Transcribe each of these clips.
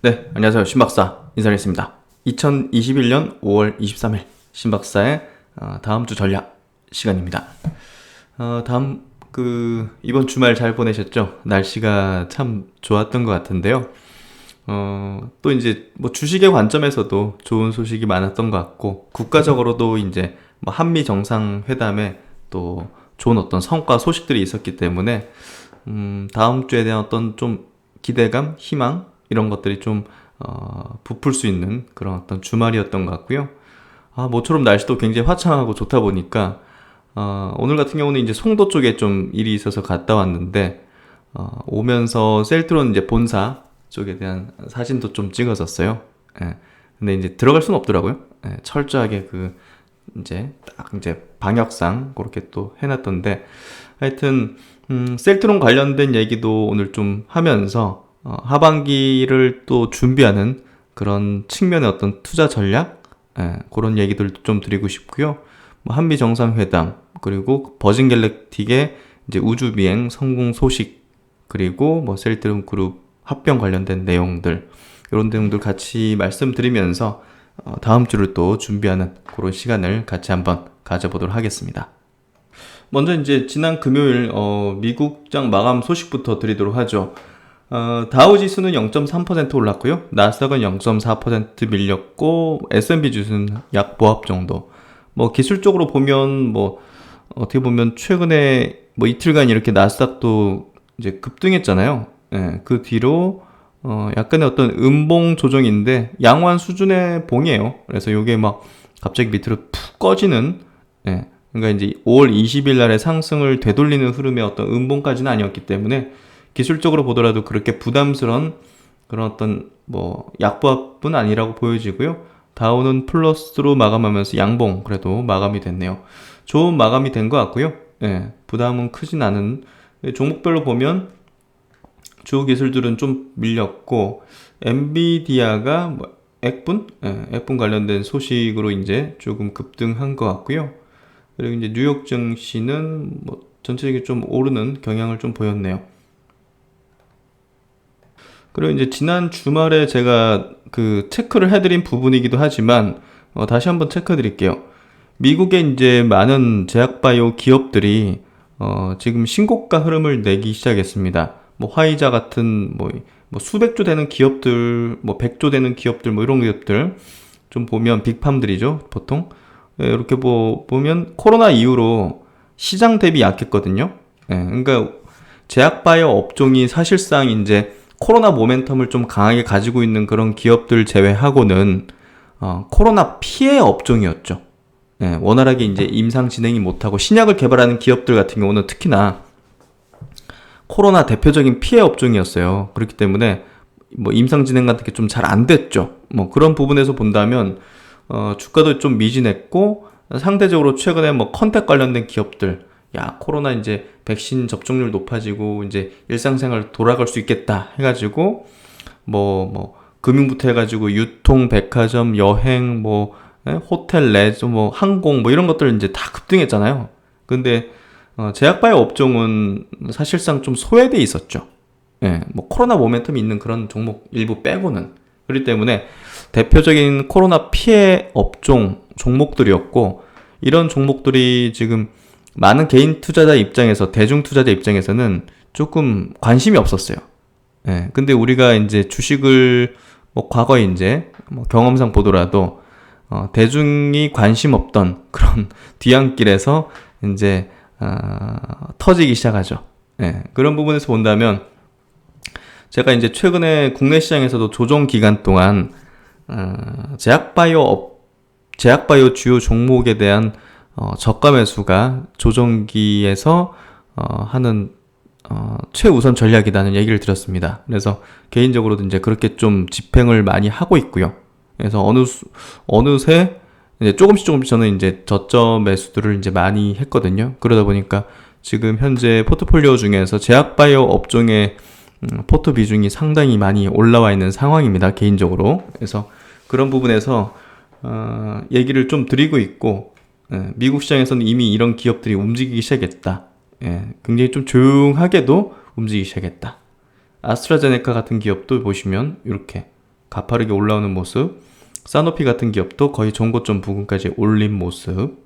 네, 안녕하세요. 신박사 인사드리겠습니다. 2021년 5월 23일 신박사의 다음 주 전략 시간입니다. 이번 주말 잘 보내셨죠? 날씨가 참 좋았던 것 같은데요. 또 이제 뭐 주식의 관점에서도 좋은 소식이 많았던 것 같고, 국가적으로도 이제 뭐 한미 정상회담에 또 좋은 어떤 성과 소식들이 있었기 때문에, 다음 주에 대한 어떤 좀 기대감, 희망, 이런 것들이 좀 부풀 수 있는 그런 어떤 주말이었던 것 같고요. 모처럼 날씨도 굉장히 화창하고 좋다 보니까 오늘 같은 경우는 이제 송도 쪽에 좀 일이 있어서 갔다 왔는데, 오면서 셀트론 이제 본사 쪽에 대한 사진도 좀 찍었었어요. 예. 근데 이제 들어갈 수는 없더라고요. 예, 철저하게 이제 딱 이제 방역상 그렇게 또 해놨던데, 하여튼 셀트론 관련된 얘기도 오늘 좀 하면서 하반기를 또 준비하는 그런 측면의 어떤 투자 전략, 그런 얘기들도 좀 드리고 싶고요. 뭐 한미 정상회담, 그리고 버진 갤럭틱의 이제 우주 비행 성공 소식, 그리고 뭐 셀트론 그룹 합병 관련된 내용들, 이런 내용들 같이 말씀드리면서 다음 주를 또 준비하는 그런 시간을 같이 한번 가져보도록 하겠습니다. 먼저 이제 지난 금요일 미국장 마감 소식부터 드리도록 하죠. 다우 지수는 0.3% 올랐고요. 나스닥은 0.4% 밀렸고, S&P 지수는 약 보합 정도. 뭐 기술적으로 보면 뭐 어떻게 보면 최근에 뭐 이틀간 이렇게 나스닥도 이제 급등했잖아요. 예, 그 뒤로 약간의 어떤 음봉 조정인데 양호한 수준의 봉이에요. 그래서 이게 막 갑자기 밑으로 푹 꺼지는, 예, 그러니까 이제 5월 20일 날의 상승을 되돌리는 흐름의 어떤 음봉까지는 아니었기 때문에 기술적으로 보더라도 그렇게 부담스러운 그런 어떤 뭐 약보합은 아니라고 보여지고요. 다우는 플러스로 마감하면서 양봉 그래도 마감이 됐네요. 좋은 마감이 된 것 같고요. 예, 부담은 크진 않은. 종목별로 보면 주 기술들은 좀 밀렸고, 엔비디아가 뭐 액분 관련된 소식으로 이제 조금 급등한 것 같고요. 그리고 이제 뉴욕 증시는 뭐 전체적으로 좀 오르는 경향을 좀 보였네요. 그리고 이제 지난 주말에 제가 체크를 해드린 부분이기도 하지만 다시 한번 체크해 드릴게요. 미국의 이제 많은 제약바이오 기업들이 지금 신고가 흐름을 내기 시작했습니다. 뭐 화이자 같은 뭐 수백조 되는 기업들, 뭐 백조 되는 기업들, 뭐 이런 기업들 좀 보면 빅팜들이죠, 보통. 예, 이렇게 보면 코로나 이후로 시장 대비 약했거든요. 예, 그러니까 제약바이오 업종이 사실상 이제 코로나 모멘텀을 좀 강하게 가지고 있는 그런 기업들 제외하고는 코로나 피해 업종이었죠. 예, 원활하게 이제 임상 진행이 못하고 신약을 개발하는 기업들 같은 경우는 특히나 코로나 대표적인 피해 업종이었어요. 그렇기 때문에 뭐 임상 진행 같은 게 좀 잘 안 됐죠. 뭐 그런 부분에서 본다면 주가도 좀 미진했고, 상대적으로 최근에 뭐 컨택 관련된 기업들, 야, 코로나 이제 백신 접종률 높아지고 이제 일상생활 돌아갈 수 있겠다 해가지고 뭐 금융부터 해가지고 유통, 백화점, 여행, 뭐 호텔, 레저, 뭐 항공, 뭐 이런 것들 이제 다 급등했잖아요. 근데 제약바이오 업종은 사실상 좀 소외돼 있었죠. 예, 뭐 코로나 모멘텀이 있는 그런 종목 일부 빼고는. 그렇기 때문에 대표적인 코로나 피해 업종 종목들이었고, 이런 종목들이 지금 많은 개인 투자자 입장에서, 대중 투자자 입장에서는 조금 관심이 없었어요. 예, 근데 우리가 이제 주식을 뭐 과거에 이제 뭐 경험상 보더라도 대중이 관심 없던 그런 뒤안길에서 이제 터지기 시작하죠. 예, 그런 부분에서 본다면 제가 이제 최근에 국내 시장에서도 조정 기간 동안 제약바이오 주요 종목에 대한 저가 매수가 조정기에서 하는 최우선 전략이라는 얘기를 드렸습니다. 그래서 개인적으로도 이제 그렇게 좀 집행을 많이 하고 있고요. 그래서 어느새 이제 조금씩 저는 이제 저점 매수들을 이제 많이 했거든요. 그러다 보니까 지금 현재 포트폴리오 중에서 제약바이오 업종의 포트 비중이 상당히 많이 올라와 있는 상황입니다, 개인적으로. 그래서 그런 부분에서 얘기를 좀 드리고 있고, 미국 시장에서는 이미 이런 기업들이 움직이기 시작했다. 굉장히 좀 조용하게도 움직이기 시작했다. 아스트라제네카 같은 기업도 보시면 이렇게 가파르게 올라오는 모습, 사노피 같은 기업도 거의 전고점 부근까지 올린 모습,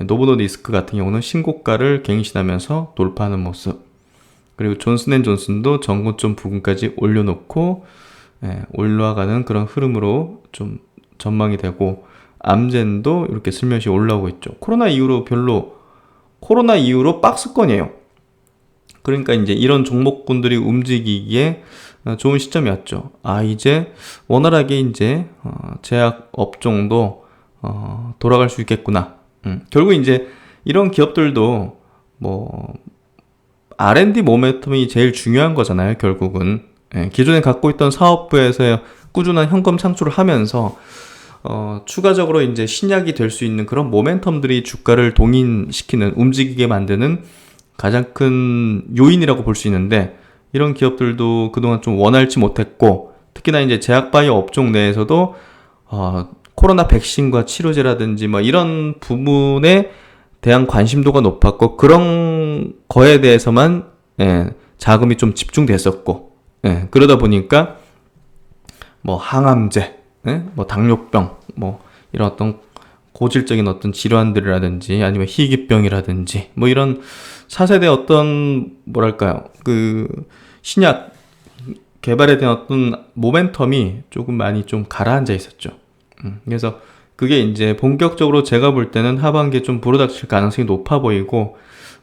노보노디스크 같은 경우는 신고가를 갱신하면서 돌파하는 모습, 그리고 존슨앤존슨도 전고점 부근까지 올려놓고 올라가는 그런 흐름으로 좀 전망이 되고, 암젠도 이렇게 슬며시 올라오고 있죠. 코로나 이후로 박스권이에요. 그러니까 이제 이런 종목군들이 움직이기에 좋은 시점이었죠. 이제 원활하게 이제 제약 업종도 돌아갈 수 있겠구나. 결국 이제 이런 기업들도 뭐 R&D 모멘텀이 제일 중요한 거잖아요. 결국은 기존에 갖고 있던 사업부에서 꾸준한 현금 창출을 하면서 추가적으로 이제 신약이 될 수 있는 그런 모멘텀들이 주가를 동인시키는, 움직이게 만드는 가장 큰 요인이라고 볼 수 있는데, 이런 기업들도 그동안 좀 원활치 못했고, 특히나 이제 제약바이오 업종 내에서도 코로나 백신과 치료제라든지 뭐 이런 부분에 대한 관심도가 높았고, 그런 거에 대해서만 자금이 좀 집중됐었고, 그러다 보니까 뭐 항암제, 뭐 당뇨병, 뭐 이런 어떤 고질적인 어떤 질환들이라든지 아니면 희귀병이라든지 뭐 이런 차세대 어떤 뭐랄까요, 그 신약 개발에 대한 어떤 모멘텀이 조금 많이 좀 가라앉아 있었죠. 그래서 그게 이제 본격적으로 제가 볼 때는 하반기에 좀 불어닥칠 가능성이 높아 보이고,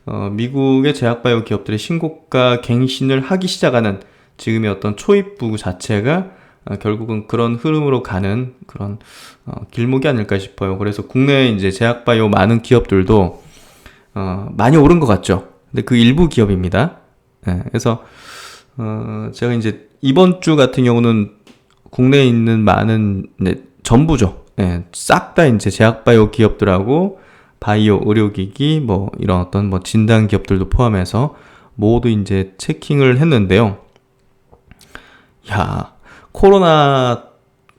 미국의 제약바이오 기업들이 신고가 갱신을 하기 시작하는 지금의 어떤 초입부 자체가 결국은 그런 흐름으로 가는 그런 길목이 아닐까 싶어요. 그래서 국내에 이제 제약바이오 많은 기업들도 많이 오른 것 같죠. 근데 그 일부 기업입니다. 그래서 제가 이제 이번 주 같은 경우는 국내에 있는 많은 전부죠. 싹 다 이제 제약바이오 기업들하고 바이오 의료기기 뭐 이런 어떤 뭐 진단 기업들도 포함해서 모두 이제 체킹을 했는데요. 야, 코로나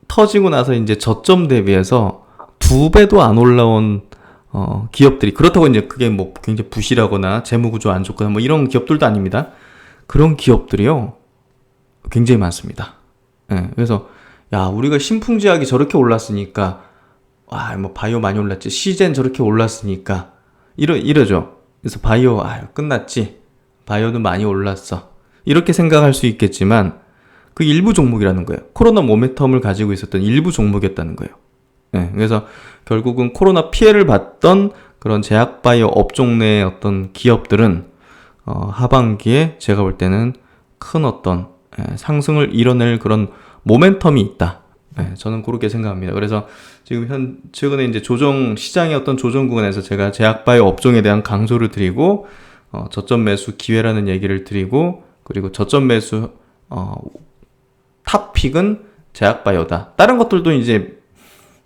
터지고 나서 이제 저점 대비해서 2배도 안 올라온 기업들이, 그렇다고 이제 그게 뭐 굉장히 부실하거나 재무구조 안 좋거나 뭐 이런 기업들도 아닙니다. 그런 기업들이요 굉장히 많습니다. 그래서 야, 우리가 신풍제약이 저렇게 올랐으니까 뭐 바이오 많이 올랐지, 시젠 저렇게 올랐으니까 이러죠. 그래서 바이오 끝났지, 바이오는 많이 올랐어, 이렇게 생각할 수 있겠지만 그 일부 종목이라는 거예요. 코로나 모멘텀을 가지고 있었던 일부 종목이었다는 거예요. 그래서 결국은 코로나 피해를 봤던 그런 제약바이오 업종 내의 어떤 기업들은 하반기에 제가 볼 때는 큰 어떤 상승을 이뤄낼 그런 모멘텀이 있다. 저는 그렇게 생각합니다. 그래서 지금 최근에 이제 시장의 어떤 조정 구간에서 제가 제약바이오 업종에 대한 강조를 드리고, 저점 매수 기회라는 얘기를 드리고, 그리고 저점 매수 탑픽은 제약바이오다. 다른 것들도 이제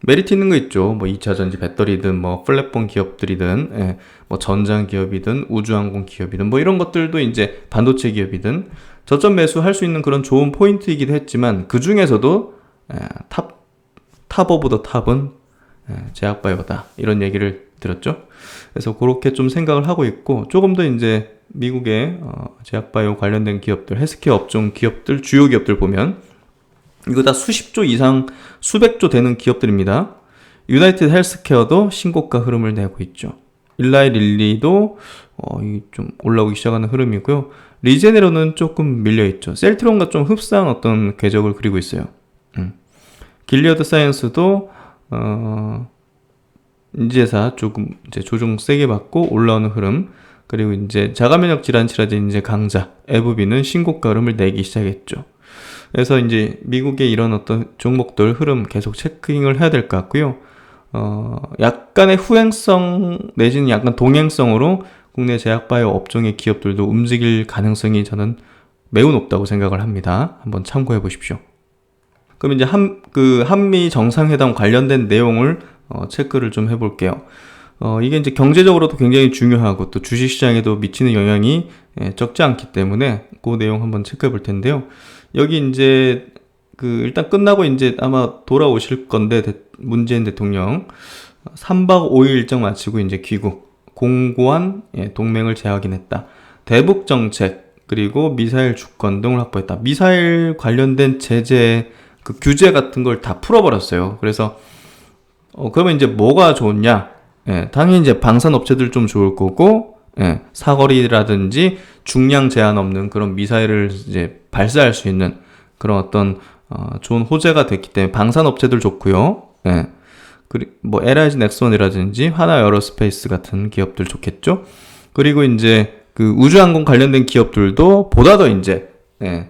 메리트 있는 거 있죠. 뭐 2차전지 배터리든 뭐 플랫폼 기업들이든 뭐 전장 기업이든 우주항공 기업이든 뭐 이런 것들도 이제 반도체 기업이든 저점 매수할 수 있는 그런 좋은 포인트이기도 했지만, 그 중에서도 탑 오브 더 탑은 제약바이오다, 이런 얘기를 드렸죠. 그래서 그렇게 좀 생각을 하고 있고, 조금 더 이제 미국의 제약바이오 관련된 기업들, 헬스케어 업종 기업들, 주요 기업들 보면 이거 다 수십조 이상, 수백조 되는 기업들입니다. 유나이티드 헬스케어도 신고가 흐름을 내고 있죠. 일라이 릴리도 좀 올라오기 시작하는 흐름이고요. 리제네로는 조금 밀려있죠. 셀트론과 좀 흡사한 어떤 궤적을 그리고 있어요. 길리어드 사이언스도 인지회사 조금 이제 조정 세게 받고 올라오는 흐름, 그리고 이제 자가면역 질환 치료제 이제 강자 에브비는 신고가 흐름을 내기 시작했죠. 그래서 이제 미국의 이런 어떤 종목들 흐름 계속 체크잉을 해야 될 것 같고요. 약간의 후행성 내지는 약간 동행성으로 국내 제약바이오 업종의 기업들도 움직일 가능성이 저는 매우 높다고 생각을 합니다. 한번 참고해 보십시오. 그럼 이제 한미 정상회담 관련된 내용을 체크를 좀 해볼게요. 이게 이제 경제적으로도 굉장히 중요하고 또 주식시장에도 미치는 영향이 적지 않기 때문에 그 내용 한번 체크해 볼 텐데요. 여기 이제 일단 끝나고 이제 아마 돌아오실 건데, 문재인 대통령 3박 5일 일정 마치고 이제 귀국, 공고한 동맹을 재확인했다. 대북 정책, 그리고 미사일 주권 등을 확보했다. 미사일 관련된 제재 그 규제 같은 걸 다 풀어버렸어요. 그래서 그러면 이제 뭐가 좋냐? 예, 당연히 이제 방산 업체들 좀 좋을 거고, 예, 사거리라든지 중량 제한 없는 그런 미사일을 이제 발사할 수 있는 그런 어떤 좋은 호재가 됐기 때문에 방산 업체들 좋고요. 예. 뭐 LIG 넥슨이라든지 하나 에어로스페이스 같은 기업들 좋겠죠. 그리고 이제 그 우주항공 관련된 기업들도 보다 더 이제 예,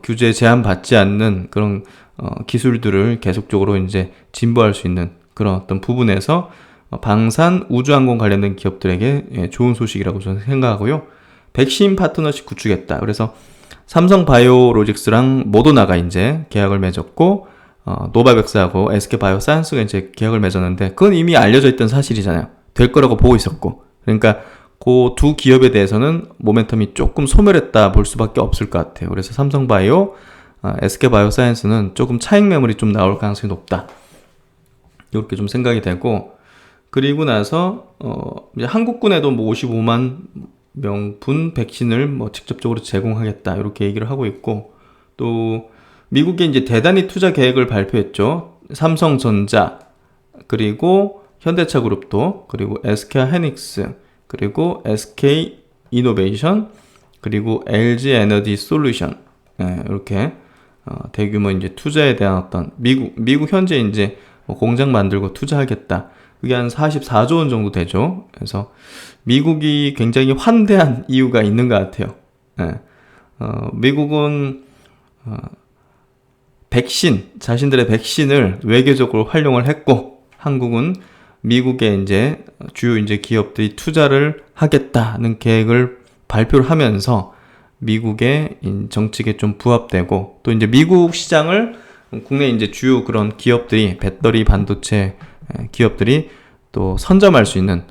규제 제한 받지 않는 그런 기술들을 계속적으로 이제 진보할 수 있는 그런 어떤 부분에서 방산 우주항공 관련된 기업들에게 예, 좋은 소식이라고 저는 생각하고요. 백신 파트너십 구축했다. 그래서 삼성바이오로직스랑 모더나가 이제 계약을 맺었고 노바백스하고 SK바이오사이언스가 이제 계약을 맺었는데 그건 이미 알려져 있던 사실이잖아요. 될 거라고 보고 있었고. 그러니까 그 두 기업에 대해서는 모멘텀이 조금 소멸했다 볼 수밖에 없을 것 같아요. 그래서 삼성바이오, SK바이오사이언스는 조금 차익 매물이 좀 나올 가능성이 높다. 이렇게 좀 생각이 되고, 그리고 나서 이제 한국군에도 뭐 55만 명분 백신을 뭐 직접적으로 제공하겠다 이렇게 얘기를 하고 있고, 또 미국이 이제 대단히 투자 계획을 발표했죠. 삼성전자, 그리고 현대차그룹도, 그리고 SK하이닉스, 그리고 SK이노베이션, 그리고 LG에너지 솔루션, 예, 이렇게 대규모 이제 투자에 대한 어떤 미국 현재 이제 공장 만들고 투자하겠다. 그게 한 44조 원 정도 되죠. 그래서 미국이 굉장히 환대한 이유가 있는 것 같아요. 예. 미국은 자신들의 백신을 외교적으로 활용을 했고, 한국은 미국의 이제 주요 이제 기업들이 투자를 하겠다는 계획을 발표를 하면서 미국의 정책에 좀 부합되고, 또 이제 미국 시장을 국내 이제 주요 그런 기업들이, 배터리 반도체 기업들이 또 선점할 수 있는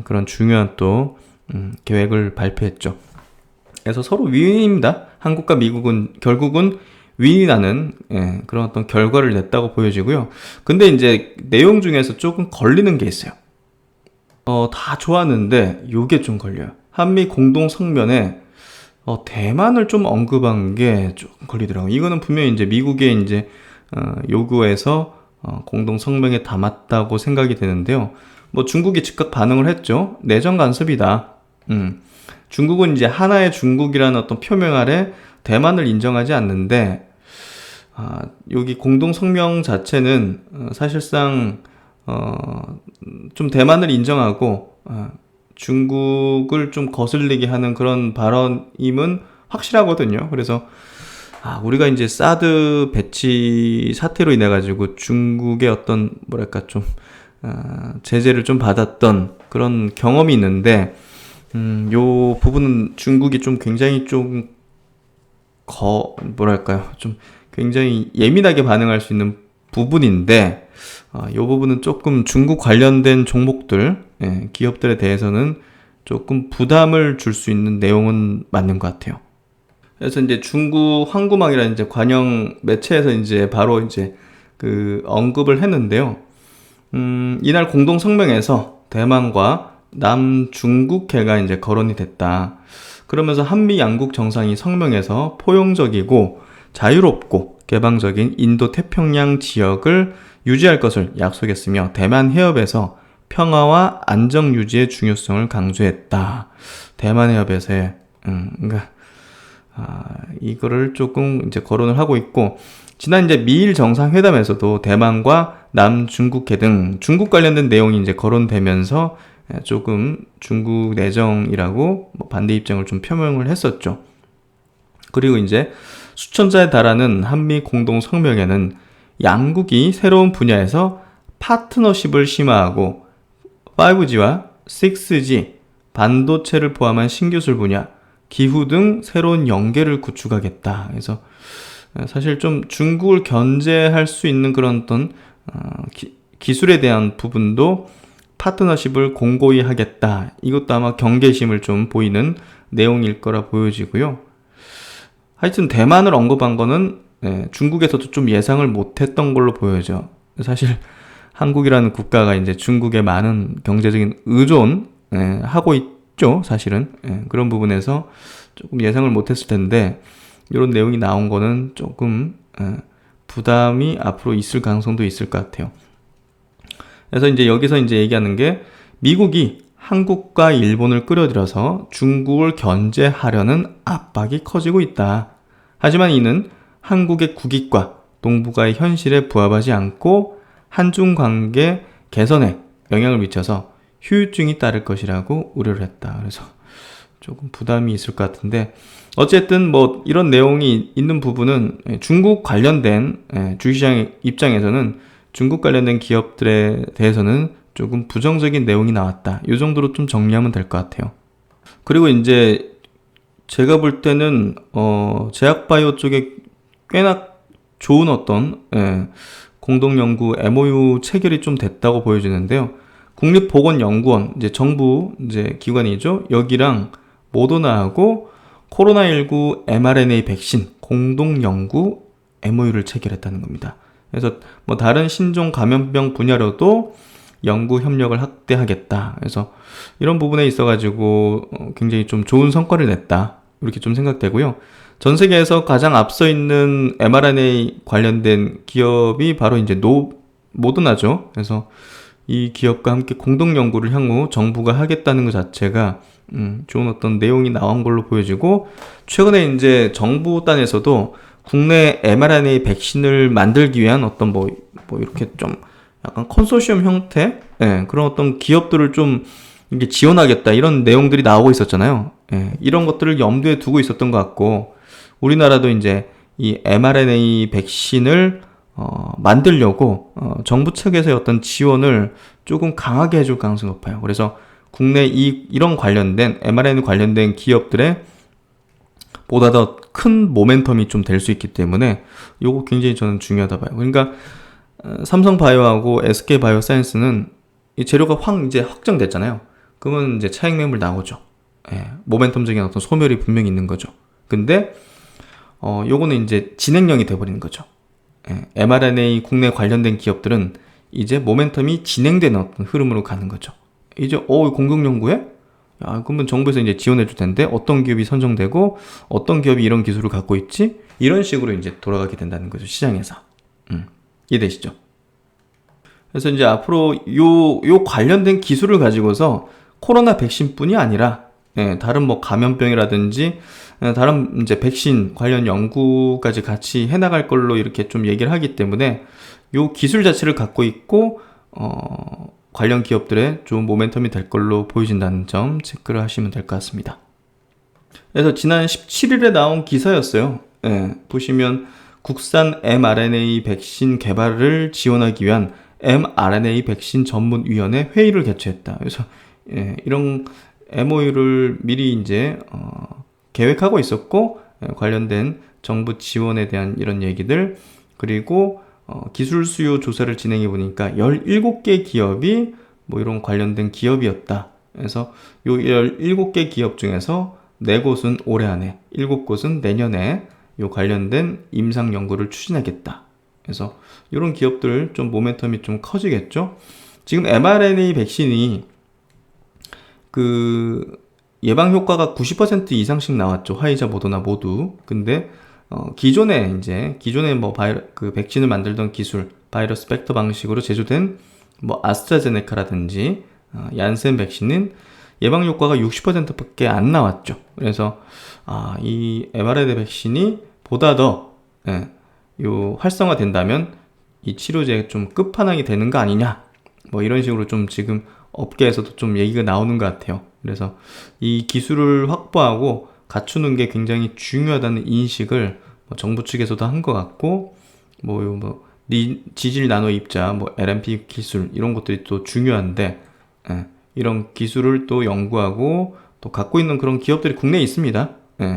그런 중요한 또 계획을 발표했죠. 그래서 서로 윈윈입니다. 한국과 미국은 결국은 윈윈하는 그런 어떤 결과를 냈다고 보여지고요. 근데 이제 내용 중에서 조금 걸리는 게 있어요. 다 좋았는데 요게 좀 걸려요. 한미 공동 성명에 대만을 좀 언급한 게 좀 걸리더라고요. 이거는 분명히 이제 미국의 이제 요구에서 공동 성명에 담았다고 생각이 되는데요. 뭐 중국이 즉각 반응을 했죠. 내정 간섭이다. 중국은 이제 하나의 중국이라는 어떤 표명 아래 대만을 인정하지 않는데, 여기 공동 성명 자체는 사실상 좀 대만을 인정하고 중국을 좀 거슬리게 하는 그런 발언임은 확실하거든요. 그래서 우리가 이제 사드 배치 사태로 인해 가지고 중국의 어떤 뭐랄까 좀 제재를 좀 받았던 그런 경험이 있는데, 요 부분은 중국이 좀 굉장히 좀 뭐랄까요, 좀 굉장히 예민하게 반응할 수 있는 부분인데, 이 부분은 조금 중국 관련된 종목들, 기업들에 대해서는 조금 부담을 줄 수 있는 내용은 맞는 것 같아요. 그래서 이제 중국 황구망이라는 이제 관영 매체에서 이제 바로 이제 그 언급을 했는데요. 이날 공동 성명에서 대만과 남중국해가 이제 거론이 됐다. 그러면서 한미 양국 정상이 성명에서 포용적이고 자유롭고 개방적인 인도 태평양 지역을 유지할 것을 약속했으며, 대만 해협에서 평화와 안정 유지의 중요성을 강조했다. 대만 해협에서의 그러니까 이거를 조금 이제 거론을 하고 있고, 지난 이제 미일 정상회담에서도 대만과 남중국해 등 중국 관련된 내용이 이제 거론되면서 조금 중국 내정이라고 반대 입장을 좀 표명을 했었죠. 그리고 이제 수천자에 달하는 한미 공동 성명에는 양국이 새로운 분야에서 파트너십을 심화하고 5G와 6G, 반도체를 포함한 신기술 분야, 기후 등 새로운 연계를 구축하겠다. 그래서 사실 좀 중국을 견제할 수 있는 그런 어떤 기술에 대한 부분도 파트너십을 공고히 하겠다. 이것도 아마 경계심을 좀 보이는 내용일 거라 보여지고요. 하여튼 대만을 언급한 거는 중국에서도 좀 예상을 못했던 걸로 보여져. 사실 한국이라는 국가가 이제 중국에 많은 경제적인 의존 하고 있죠. 사실은 그런 부분에서 조금 예상을 못했을 텐데, 이런 내용이 나온 거는 조금 부담이 앞으로 있을 가능성도 있을 것 같아요. 그래서 이제 여기서 이제 얘기하는 게 미국이 한국과 일본을 끌어들여서 중국을 견제하려는 압박이 커지고 있다. 하지만 이는 한국의 국익과 동북아의 현실에 부합하지 않고 한중 관계 개선에 영향을 미쳐서 후유증이 따를 것이라고 우려를 했다. 그래서 조금 부담이 있을 것 같은데 어쨌든 뭐 이런 내용이 있는 부분은 중국 관련된 주식시장 입장에서는 중국 관련된 기업들에 대해서는 조금 부정적인 내용이 나왔다. 이 정도로 좀 정리하면 될 것 같아요. 그리고 이제 제가 볼 때는 제약바이오 쪽에 꽤나 좋은 어떤 공동연구 MOU 체결이 좀 됐다고 보여지는데요. 국립보건연구원 이제 정부 이제 기관이죠. 여기랑 모더나하고 코로나19 mRNA 백신 공동연구 MOU를 체결했다는 겁니다. 그래서 뭐 다른 신종 감염병 분야로도 연구 협력을 확대하겠다. 그래서 이런 부분에 있어가지고 굉장히 좀 좋은 성과를 냈다. 이렇게 좀 생각되고요. 전 세계에서 가장 앞서 있는 mRNA 관련된 기업이 바로 이제 모더나죠. 그래서 이 기업과 함께 공동 연구를 향후 정부가 하겠다는 것 자체가 좋은 어떤 내용이 나온 걸로 보여지고 최근에 이제 정부 단에서도 국내 mRNA 백신을 만들기 위한 어떤 뭐 이렇게 좀 약간 컨소시엄 형태 그런 어떤 기업들을 좀 이게 지원하겠다 이런 내용들이 나오고 있었잖아요. 이런 것들을 염두에 두고 있었던 것 같고 우리나라도 이제 이 mRNA 백신을 만들려고 정부 측에서의 어떤 지원을 조금 강하게 해줄 가능성이 높아요. 그래서 국내 이런 관련된 mRNA 관련된 기업들의 보다 더 큰 모멘텀이 좀 될 수 있기 때문에 요거 굉장히 저는 중요하다 봐요. 그러니까 삼성바이오하고 SK바이오사이언스는 이 재료가 이제 확정됐잖아요. 그러면 이제 차익 매물 나오죠. 모멘텀적인 어떤 소멸이 분명히 있는 거죠. 근데 요거는 이제 진행형이 돼버리는 거죠. mRNA 국내 관련된 기업들은 이제 모멘텀이 진행되는 어떤 흐름으로 가는 거죠. 이제 공동연구에 그러면 정부에서 이제 지원해 줄 텐데 어떤 기업이 선정되고 어떤 기업이 이런 기술을 갖고 있지? 이런 식으로 이제 돌아가게 된다는 거죠. 시장에서. 이해되시죠? 그래서 이제 앞으로 요 관련된 기술을 가지고서 코로나 백신뿐이 아니라 다른 뭐 감염병이라든지 다른 이제 백신 관련 연구까지 같이 해나갈 걸로 이렇게 좀 얘기를 하기 때문에 요 기술 자체를 갖고 있고 관련 기업들의 좋은 모멘텀이 될 걸로 보여진다는 점 체크를 하시면 될 것 같습니다. 그래서 지난 17일에 나온 기사였어요. 보시면 국산 mRNA 백신 개발을 지원하기 위한 mRNA 백신 전문위원회 회의를 개최했다. 그래서 이런 MOU를 미리 이제 계획하고 있었고 관련된 정부 지원에 대한 이런 얘기들 그리고 기술 수요 조사를 진행해 보니까 17개 기업이 뭐 이런 관련된 기업이었다. 그래서 요 17개 기업 중에서 4곳은 올해 안에 7곳은 내년에 요 관련된 임상 연구를 추진하겠다. 그래서 이런 기업들 좀 모멘텀이 좀 커지겠죠. 지금 mRNA 백신이 그 예방 효과가 90% 이상씩 나왔죠. 화이자, 모더나 모두. 근데 기존에 뭐 그 백신을 만들던 기술, 바이러스 벡터 방식으로 제조된 뭐 아스트라제네카라든지 얀센 백신은 예방 효과가 60%밖에 안 나왔죠. 그래서 이 mRNA 백신이 보다 더 활성화된다면 이 치료제의 좀 끝판왕이 되는 거 아니냐? 뭐 이런 식으로 좀 지금 업계에서도 좀 얘기가 나오는 것 같아요. 그래서 이 기술을 확보하고 갖추는 게 굉장히 중요하다는 인식을 정부 측에서도 한 것 같고 지질 나노 입자, LNP 기술 이런 것들이 또 중요한데 이런 기술을 또 연구하고 또 갖고 있는 그런 기업들이 국내에 있습니다.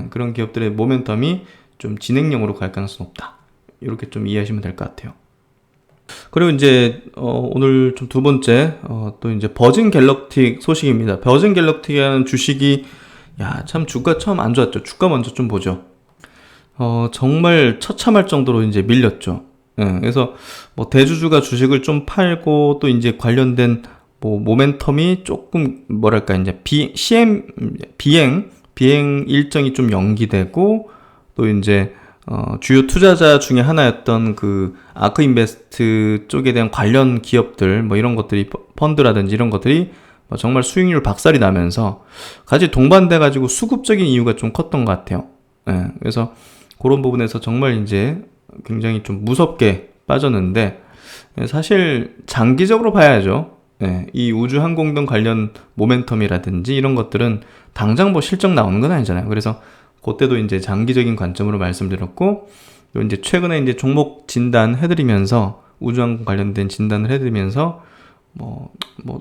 그런 기업들의 모멘텀이 좀 진행형으로 갈 가능성이 높다. 이렇게 좀 이해하시면 될 것 같아요. 그리고 이제 오늘 좀 두 번째 또 이제 버진 갤럭틱 소식입니다. 버진 갤럭틱이라는 주식이 참 주가 처음 안 좋았죠. 주가 먼저 좀 보죠. 정말 처참할 정도로 이제 밀렸죠. 그래서 뭐 대주주가 주식을 좀 팔고 또 이제 관련된 뭐 모멘텀이 조금 뭐랄까 이제 비행 일정이 좀 연기되고 또 이제 주요 투자자 중에 하나였던 그 아크 인베스트 쪽에 대한 관련 기업들 뭐 이런 것들이 펀드라든지 이런 것들이 정말 수익률 박살이 나면서 같이 동반돼 가지고 수급적인 이유가 좀 컸던 것 같아요. 예, 그래서 그런 부분에서 정말 이제 굉장히 좀 무섭게 빠졌는데 사실 장기적으로 봐야죠. 예, 이 우주항공등 관련 모멘텀이라든지 이런 것들은 당장 뭐 실적 나오는 건 아니잖아요. 그래서 그때도 이제 장기적인 관점으로 말씀드렸고, 또 이제 최근에 이제 종목 진단 해드리면서 우주항공 관련된 진단을 해드리면서 뭐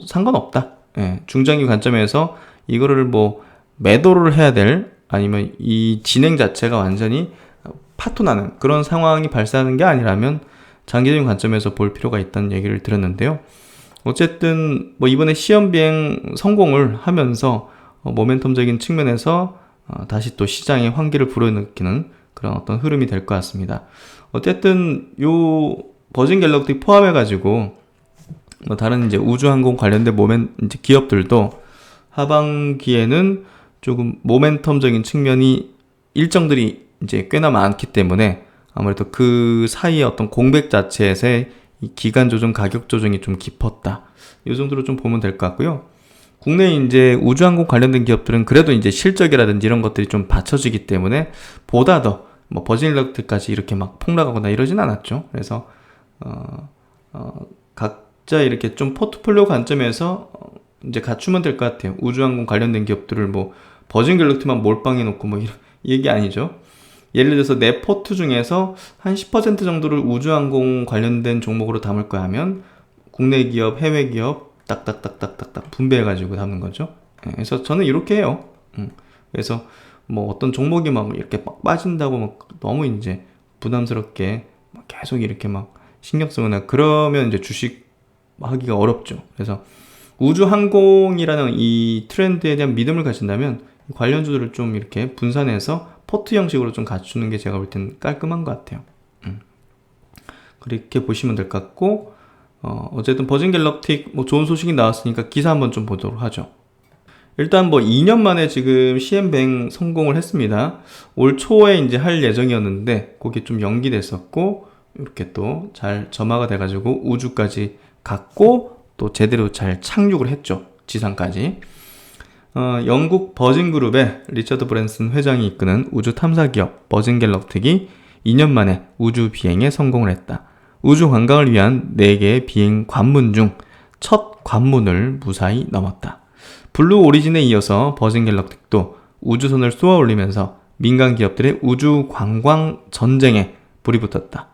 상관없다. 예, 중장기 관점에서 이거를 뭐 매도를 해야 될 아니면 이 진행 자체가 완전히 파토나는 그런 상황이 발생하는 게 아니라면 장기적인 관점에서 볼 필요가 있다는 얘기를 드렸는데요. 어쨌든 뭐 이번에 시험 비행 성공을 하면서 모멘텀적인 측면에서 다시 또 시장의 환기를 불어넣기는 그런 어떤 흐름이 될 것 같습니다. 어쨌든 요 버진 갤럭시 포함해 가지고 뭐 다른 이제 우주항공 관련된 이제 기업들도 하반기에는 조금 모멘텀적인 측면이 일정들이 이제 꽤나 많기 때문에 아무래도 그 사이에 어떤 공백 자체에서의 이 기간 조정, 가격 조정이 좀 깊었다. 이 정도로 좀 보면 될 것 같고요. 국내 이제 우주항공 관련된 기업들은 그래도 이제 실적이라든지 이런 것들이 좀 받쳐지기 때문에 보다 더 뭐 버진일렉트까지 이렇게 막 폭락하거나 이러진 않았죠. 그래서 각자 이렇게 좀 포트폴리오 관점에서 이제 갖추면 될 것 같아요. 우주항공 관련된 기업들을 뭐 버진갤럭시만 몰빵해 놓고 뭐 이런 얘기 아니죠. 예를 들어서 내 포트 중에서 한 10% 정도를 우주항공 관련된 종목으로 담을 거야 하면 국내 기업, 해외 기업 딱딱딱딱딱딱 분배해가지고 담는 거죠. 그래서 저는 이렇게 해요. 그래서 뭐 어떤 종목이 막 이렇게 막 빠진다고 막 너무 이제 부담스럽게 막 계속 이렇게 막 신경 쓰거나 그러면 이제 주식 하기가 어렵죠. 그래서 우주항공이라는 이 트렌드에 대한 믿음을 가진다면 관련주들을 좀 이렇게 분산해서 포트 형식으로 좀 갖추는 게 제가 볼 때는 깔끔한 것 같아요. 그렇게 보시면 될 것 같고, 어쨌든 버진 갤럭틱 뭐 좋은 소식이 나왔으니까 기사 한번 좀 보도록 하죠. 일단 뭐 2년 만에 지금 CM 비행 성공을 했습니다. 올 초에 이제 할 예정이었는데 그게 좀 연기됐었고 이렇게 또 잘 점화가 돼가지고 우주까지 갔고 또 제대로 잘 착륙을 했죠. 지상까지. 영국 버진 그룹의 리처드 브랜슨 회장이 이끄는 우주 탐사 기업 버진 갤럭틱이 2년 만에 우주 비행에 성공을 했다. 우주 관광을 위한 4개의 비행 관문 중 첫 관문을 무사히 넘었다. 블루 오리진에 이어서 버진 갤럭틱도 우주선을 쏘아 올리면서 민간 기업들의 우주 관광 전쟁에 불이 붙었다.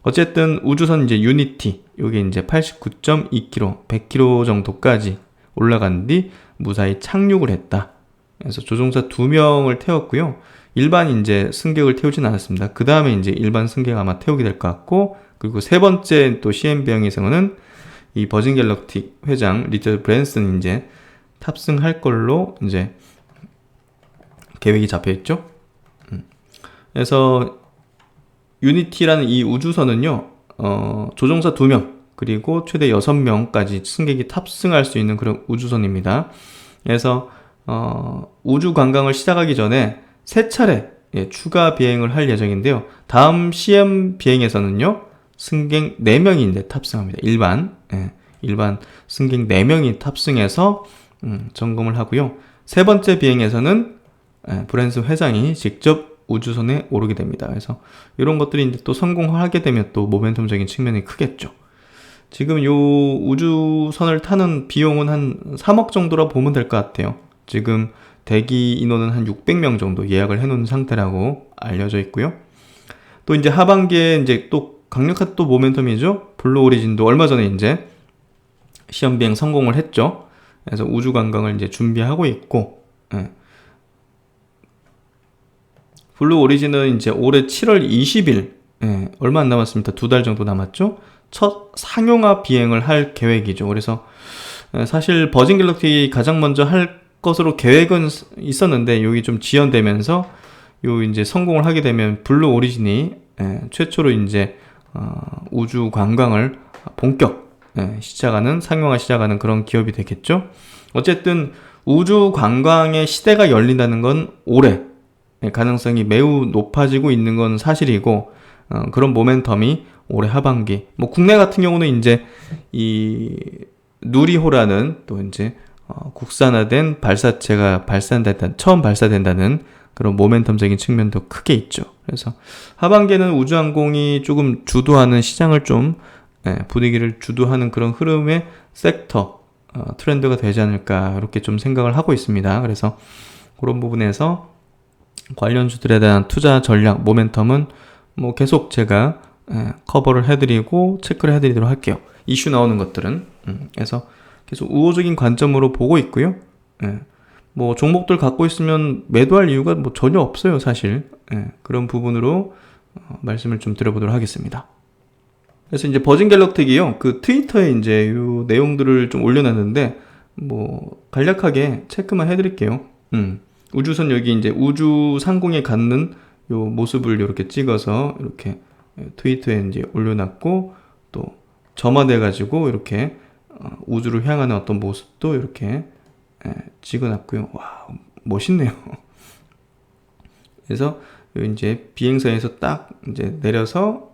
어쨌든 우주선 이제 유니티, 요게 이제 89.2km, 100km 정도까지 올라간 뒤 무사히 착륙을 했다. 그래서 조종사 2명을 태웠고요. 일반 이제 승객을 태우진 않았습니다. 그 다음에 이제 일반 승객 아마 태우게 될 것 같고, 그리고 세 번째 또 CM 비행에서는 이 버진 갤럭틱 회장 리처드 브랜슨 이제 탑승할 걸로 이제 계획이 잡혀 있죠. 그래서 유니티라는 이 우주선은요, 조종사 2명, 그리고 최대 6명까지 승객이 탑승할 수 있는 그런 우주선입니다. 그래서, 우주 관광을 시작하기 전에 3차례 추가 비행을 할 예정인데요. 다음 CM 비행에서는요, 승객 4명이 이제 탑승합니다. 일반 승객 4명이 탑승해서, 점검을 하고요. 세 번째 비행에서는, 브랜슨 회장이 직접 우주선에 오르게 됩니다. 그래서 이런 것들이 이제 또 성공하게 되면 또 모멘텀적인 측면이 크겠죠. 지금 요 우주선을 타는 비용은 한 3억 정도라 보면 될 것 같아요. 지금 대기 인원은 한 600명 정도 예약을 해놓은 상태라고 알려져 있고요. 또 이제 하반기에 이제 또 강력한 또 모멘텀이죠. 블루 오리진도 얼마 전에 이제 시험 비행 성공을 했죠. 그래서 우주 관광을 이제 준비하고 있고, 블루 오리진은 이제 올해 7월 20일, 얼마 안 남았습니다. 2달 정도 남았죠. 첫 상용화 비행을 할 계획이죠. 그래서 사실 버진 갤럭틱이 가장 먼저 할 것으로 계획은 있었는데 여기 좀 지연되면서 요 이제 성공을 하게 되면 블루 오리진이 최초로 이제 우주 관광을 본격 시작하는 상용화 시작하는 그런 기업이 되겠죠. 어쨌든 우주 관광의 시대가 열린다는 건 올해 가능성이 매우 높아지고 있는 건 사실이고, 그런 모멘텀이 올해 하반기, 뭐 국내 같은 경우는 이제 이 누리호라는 또 이제 국산화된 발사체가 처음 발사된다는 그런 모멘텀적인 측면도 크게 있죠. 그래서 하반기에는 우주항공이 조금 주도하는 시장을 좀 분위기를 주도하는 그런 흐름의 섹터 트렌드가 되지 않을까 이렇게 좀 생각을 하고 있습니다. 그래서 그런 부분에서 관련주들에 대한 투자 전략 모멘텀은 뭐 계속 제가 커버를 해드리고 체크를 해드리도록 할게요. 이슈 나오는 것들은 그래서 계속 우호적인 관점으로 보고 있고요. 뭐 종목들 갖고 있으면 매도할 이유가 뭐 전혀 없어요, 사실. 그런 부분으로 말씀을 좀 드려보도록 하겠습니다. 그래서 이제 버진 갤럭틱이요, 그 트위터에 이제 요 내용들을 좀 올려놨는데 뭐 간략하게 체크만 해드릴게요. 우주선 여기 이제 우주 상공에 갖는 요 모습을 이렇게 찍어서 이렇게 트위터에 이제 올려놨고, 또 점화돼 가지고 이렇게 우주를 향하는 어떤 모습도 이렇게 찍어놨고요. 와, 멋있네요. 그래서 이제 비행선에서 딱 이제 내려서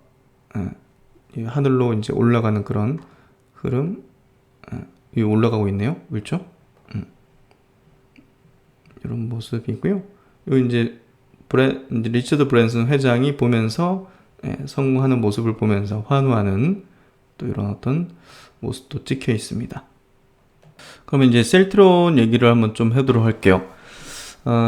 하늘로 이제 올라가는 그런 흐름, 올라가고 있네요. 그렇죠? 이런 모습이고요. 요 이제 리처드 브랜슨 회장이 보면서 성공하는 모습을 보면서 환호하는 또 이런 어떤 모습도 찍혀 있습니다. 그러면 이제 셀트론 얘기를 한번 좀 해보도록 할게요.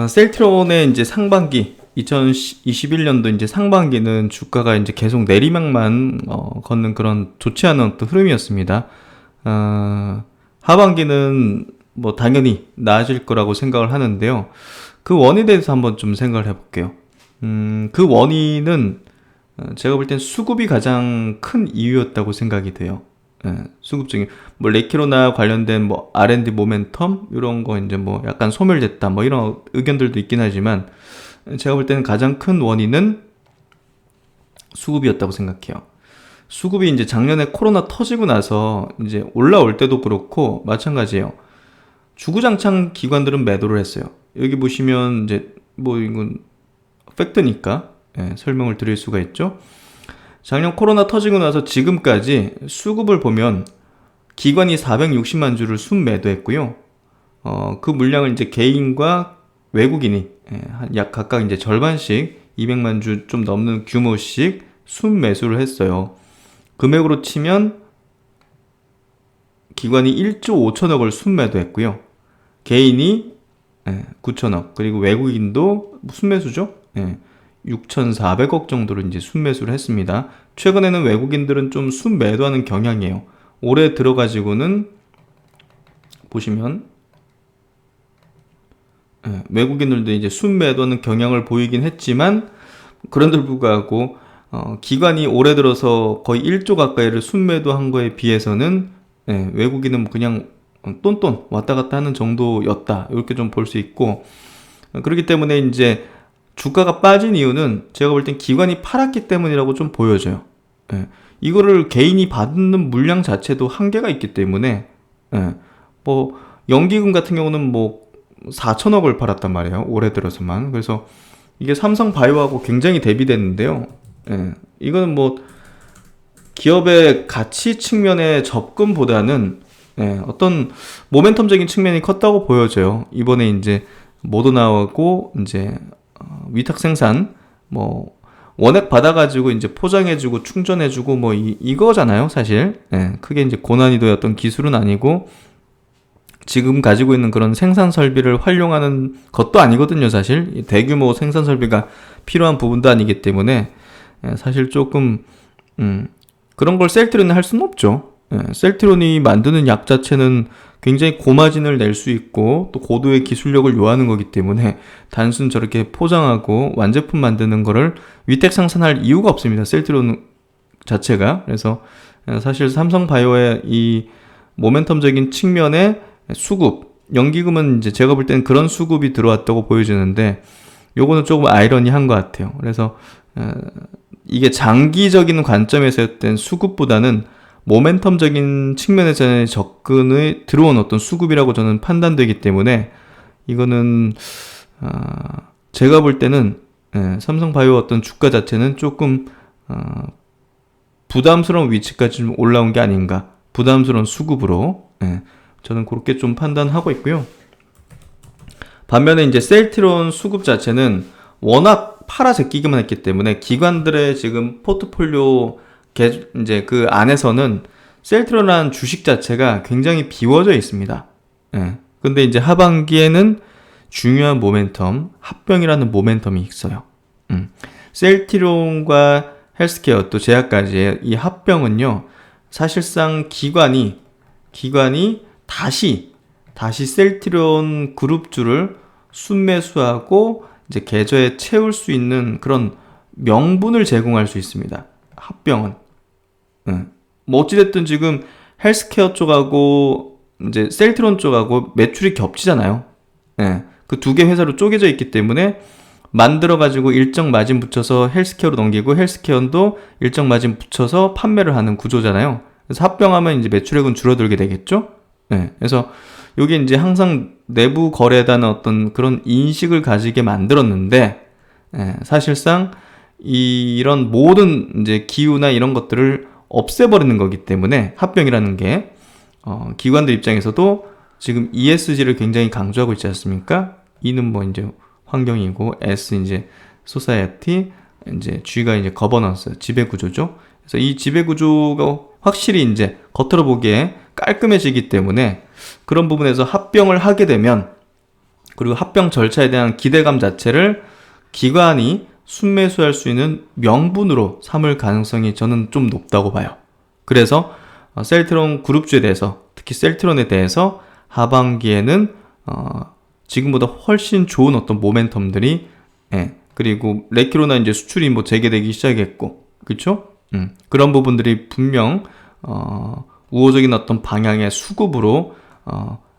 셀트론의 이제 상반기 2021년도 이제 상반기는 주가가 이제 계속 내리막만 걷는 그런 좋지 않은 어떤 흐름이었습니다. 하반기는 뭐 당연히 나아질 거라고 생각을 하는데요. 그 원인에 대해서 한번 좀 생각을 해볼게요. 그 원인은 제가 볼 땐 수급이 가장 큰 이유였다고 생각이 돼요. 수급적인 뭐 레키로나 관련된 뭐 R&D 모멘텀 이런 거 이제 뭐 약간 소멸됐다 뭐 이런 의견들도 있긴 하지만, 제가 볼 때는 가장 큰 원인은 수급이었다고 생각해요. 수급이 이제 작년에 코로나 터지고 나서 이제 올라올 때도 그렇고 마찬가지예요. 주구장창 기관들은 매도를 했어요. 여기 보시면 이제 뭐 이건 팩트니까 설명을 드릴 수가 있죠. 작년 코로나 터지고 나서 지금까지 수급을 보면 기관이 460만 주를 순매도했고요. 그 물량을 이제 개인과 외국인이 약 각각 이제 절반씩 200만 주 좀 넘는 규모씩 순매수를 했어요. 금액으로 치면 기관이 1조 5천억을 순매도했고요. 개인이 9천억, 그리고 외국인도 순매수죠. 6,400억 정도로 이제 순매수를 했습니다. 최근에는 외국인들은 좀 순매도하는 경향이에요. 올해 들어가지고는 보시면 외국인들도 이제 순매도하는 경향을 보이긴 했지만, 그런데도 불구하고 기관이 올해 들어서 거의 1조 가까이를 순매도한 거에 비해서는 외국인은 그냥 똔똔 왔다 갔다 하는 정도였다, 이렇게 좀 볼 수 있고, 그렇기 때문에 이제 주가가 빠진 이유는 제가 볼 땐 기관이 팔았기 때문이라고 좀 보여져요. 이거를 개인이 받는 물량 자체도 한계가 있기 때문에, 뭐 연기금 같은 경우는 뭐 4천억을 팔았단 말이에요, 올해 들어서만. 그래서 이게 삼성바이오하고 굉장히 대비됐는데요. 이거는 뭐 기업의 가치 측면의 접근보다는 어떤 모멘텀적인 측면이 컸다고 보여져요. 이번에 이제 모더나하고 이제 위탁 생산 뭐 원액 받아가지고 이제 포장해주고 충전해주고 뭐 이거잖아요, 사실. 크게 이제 고난이도의 어떤 기술은 아니고 지금 가지고 있는 그런 생산 설비를 활용하는 것도 아니거든요, 사실. 대규모 생산 설비가 필요한 부분도 아니기 때문에 사실 조금 그런 걸 셀트론이 할 수는 없죠. 셀트론이 만드는 약 자체는 굉장히 고마진을 낼 수 있고 또 고도의 기술력을 요하는 거기 때문에 단순 저렇게 포장하고 완제품 만드는 거를 위택 생산할 이유가 없습니다, 셀트론 자체가. 그래서 사실 삼성바이오의 이 모멘텀적인 측면의 수급, 연기금은 이제 제가 볼 때는 그런 수급이 들어왔다고 보여지는데, 요거는 조금 아이러니한 것 같아요. 그래서 이게 장기적인 관점에서 된 수급보다는 모멘텀적인 측면에서의 접근에 들어온 어떤 수급이라고 저는 판단되기 때문에, 이거는 제가 볼 때는 삼성바이오 어떤 주가 자체는 조금 부담스러운 위치까지 좀 올라온 게 아닌가, 부담스러운 수급으로 저는 그렇게 좀 판단하고 있고요. 반면에 이제 셀트리온 수급 자체는 워낙 팔아제끼기만 했기 때문에 기관들의 지금 포트폴리오 이제 그 안에서는 셀트리온이라는 주식 자체가 굉장히 비워져 있습니다. 근데 이제 하반기에는 중요한 모멘텀, 합병이라는 모멘텀이 있어요. 셀트리온과 헬스케어 또 제약까지의 이 합병은요, 사실상 기관이 다시 셀트리온 그룹주를 순매수하고 이제 계좌에 채울 수 있는 그런 명분을 제공할 수 있습니다. 합병은. 뭐 어찌됐든 지금 헬스케어 쪽하고 이제 셀트리온 쪽하고 매출이 겹치잖아요. 그 두 개 회사로 쪼개져 있기 때문에 만들어가지고 일정 마진 붙여서 헬스케어로 넘기고 헬스케어도 일정 마진 붙여서 판매를 하는 구조잖아요. 그래서 합병하면 이제 매출액은 줄어들게 되겠죠? 그래서 이게 이제 항상 내부 거래다는 어떤 그런 인식을 가지게 만들었는데, 사실상 이런 모든 이제 기후나 이런 것들을 없애버리는 거기 때문에 합병이라는 게, 기관들 입장에서도 지금 ESG를 굉장히 강조하고 있지 않습니까? E는 뭐 이제 환경이고, S 이제 소사이어티, 이제 G가 이제 거버넌스, 지배 구조죠. 그래서 이 지배 구조가 확실히 이제 겉으로 보기에 깔끔해지기 때문에 그런 부분에서 합병을 하게 되면, 그리고 합병 절차에 대한 기대감 자체를 기관이 순매수할 수 있는 명분으로 삼을 가능성이 저는 좀 높다고 봐요. 그래서 셀트리온 그룹주에 대해서, 특히 셀트리온에 대해서 하반기에는 지금보다 훨씬 좋은 어떤 모멘텀들이, 그리고 레키로나 이제 수출이 뭐 재개되기 시작했고, 그렇죠? 그런 부분들이 분명 우호적인 어떤 방향의 수급으로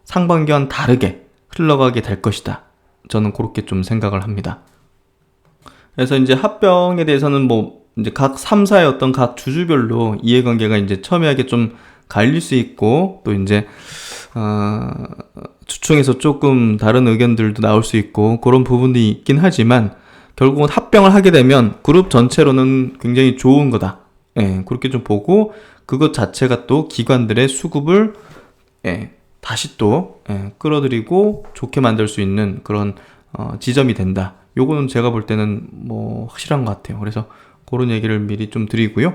상반기와는 다르게 흘러가게 될 것이다. 저는 그렇게 좀 생각을 합니다. 그래서 이제 합병에 대해서는 뭐 이제 각 3사의 어떤 각 주주별로 이해관계가 이제 첨예하게 좀 갈릴 수 있고, 또 이제 주총에서 조금 다른 의견들도 나올 수 있고, 그런 부분이 있긴 하지만 결국은 합병을 하게 되면 그룹 전체로는 굉장히 좋은 거다. 그렇게 좀 보고, 그것 자체가 또 기관들의 수급을 다시 또 끌어들이고 좋게 만들 수 있는 그런 지점이 된다. 요거는 제가 볼 때는 뭐 확실한 것 같아요. 그래서 그런 얘기를 미리 좀 드리고요.